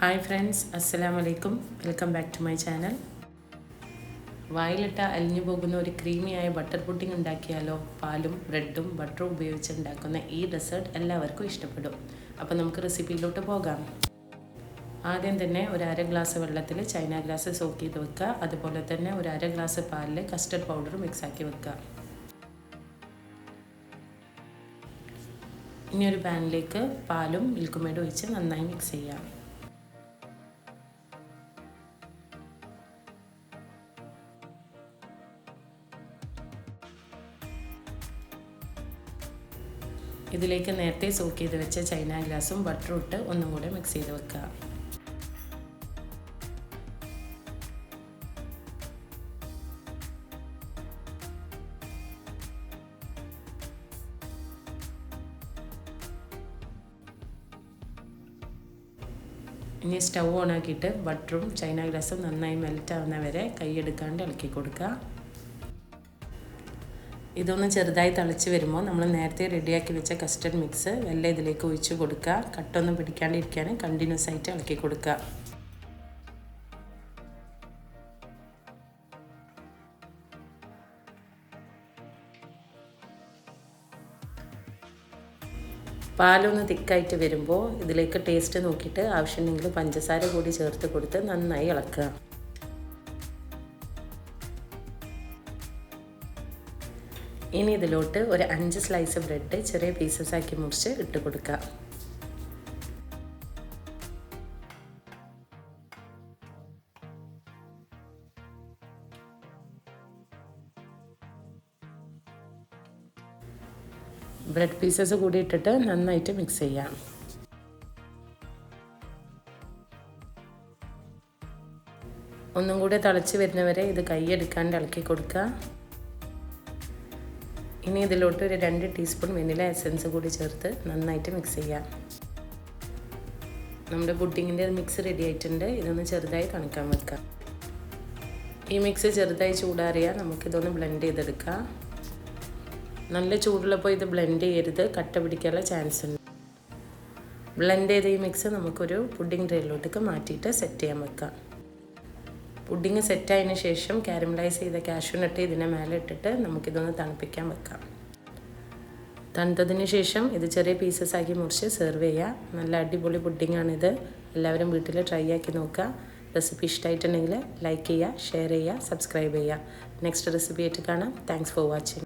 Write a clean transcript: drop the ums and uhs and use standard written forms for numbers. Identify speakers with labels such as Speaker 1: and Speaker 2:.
Speaker 1: Hi friends, അസ്സലാമു അലൈക്കും. Welcome back to my channel. വായിലിട്ട അലിഞ്ഞു പോകുന്ന ഒരു ക്രീമിയായ ബട്ടർ പുഡിംഗ് ഉണ്ടാക്കിയാലോ? പാലും ബ്രെഡും ബട്ടറും ഉപയോഗിച്ച് ഉണ്ടാക്കുന്ന ഈ ഡെസേർട്ട് എല്ലാവർക്കും ഇഷ്ടപ്പെടും. അപ്പോൾ നമുക്ക് റെസിപ്പിയിലോട്ട് പോകാം. ആദ്യം തന്നെ ഒരു അര ഗ്ലാസ് വെള്ളത്തിൽ ചൈന ഗ്ലാസ് സോക്ക് ചെയ്ത് വെക്കുക. അതുപോലെ തന്നെ ഒരു അര ഗ്ലാസ് പാലിൽ കസ്റ്റർഡ് പൗഡർ മിക്സാക്കി വെക്കുക. ഇനി ഒരു പാനിലേക്ക് പാലും മിൽക്ക് മെയ്ഡും ഒഴിച്ച് നന്നായി മിക്സ് ചെയ്യാം. ഇതിലേക്ക് നേരത്തെ സോക്ക് ചെയ്ത് വെച്ച ചൈന ഗ്ലാസും ബട്ടറും ഇട്ട് ഒന്നും കൂടെ മിക്സ് ചെയ്ത് വെക്കുക. ഇനി സ്റ്റൗ ഓൺ ആക്കിയിട്ട് ബട്ടറും ചൈന ഗ്ലാസും നന്നായി മെൽറ്റ് ആവുന്ന വരെ കൈയെടുക്കാണ്ട് ഇളക്കി കൊടുക്കുക. ഇതൊന്ന് ചെറുതായി തിളച്ച് വരുമ്പോൾ നമ്മൾ നേരത്തെ റെഡിയാക്കി വെച്ച കസ്റ്റർഡ് മിക്സ് എല്ലാം ഇതിലേക്ക് ഒഴിച്ച് കൊടുക്കുക. കട്ടൊന്നും പിടിക്കാണ്ടിരിക്കാൻ കണ്ടിന്യൂസ് ആയിട്ട് ഇളക്കി കൊടുക്കുക. പാലൊന്ന് തിക്കായിട്ട് വരുമ്പോൾ ഇതിലേക്ക് ടേസ്റ്റ് നോക്കിയിട്ട് ആവശ്യമുണ്ടെങ്കിൽ പഞ്ചസാര കൂടി ചേർത്ത് കൊടുത്ത് നന്നായി ഇളക്കുക. ഇനി ഇതിലോട്ട് ഒരു 5 സ്ലൈസ് ബ്രെഡ് ചെറിയ പീസസ് ആക്കി മുറിച്ച് ഇട്ട് കൊടുക്കുക. ബ്രെഡ് പീസസ് കൂടി ഇട്ടിട്ട് നന്നായിട്ട് മിക്സ് ചെയ്യാം. ഒന്നും കൂടി തിളച്ച് വരുന്നവരെ ഇത് കൈയെടുക്കാണ്ട് ഇളക്കി കൊടുക്കുക. ഇനി ഇതിലോട്ട് ഒരു 2 ടീസ്പൂൺ വെനില എസൻസ് കൂടി ചേർത്ത് നന്നായിട്ട് മിക്സ് ചെയ്യാം. നമ്മുടെ പുഡിങ്ങിൻ്റെ മിക്സ് റെഡി ആയിട്ടുണ്ട്. ഇതൊന്ന് ചെറുതായി തണുക്കാൻ വെക്കാം. ഈ മിക്സ് ചെറുതായി ചൂടാറിയാൽ നമുക്കിതൊന്ന് ബ്ലെൻഡ് ചെയ്തെടുക്കാം. നല്ല ചൂടുള്ളപ്പോൾ ഇത് ബ്ലെൻഡ് ചെയ്യരുത്, കട്ട പിടിക്കാനുള്ള ചാൻസ് ഉണ്ട്. ബ്ലെൻഡ് ചെയ്ത ഈ മിക്സ് നമുക്കൊരു പുഡിംഗ് ട്രേയിലോട്ടേക്ക് മാറ്റിയിട്ട് സെറ്റ് ചെയ്യാൻ വെക്കാം. പുഡിങ് സെറ്റായതിന് ശേഷം കാരമലൈസ് ചെയ്ത കാഷ്യൂനട്ട് ഇതിനെ മേലെ ഇട്ടിട്ട് നമുക്കിതൊന്ന് തണുപ്പിക്കാൻ വെക്കാം. തണുത്തതിന് ശേഷം ഇത് ചെറിയ പീസസ് ആക്കി മുറിച്ച് സെർവ് ചെയ്യുക. നല്ല അടിപൊളി പുഡിങ്ങാണിത്. എല്ലാവരും വീട്ടിൽ ട്രൈ ആക്കി നോക്കുക. റെസിപ്പി ഇഷ്ടമായിട്ടുണ്ടെങ്കിൽ ലൈക്ക് ചെയ്യുക, ഷെയർ ചെയ്യുക, സബ്സ്ക്രൈബ് ചെയ്യുക. നെക്സ്റ്റ് റെസിപ്പി ആയിട്ട് കാണാം. Thanks for watching.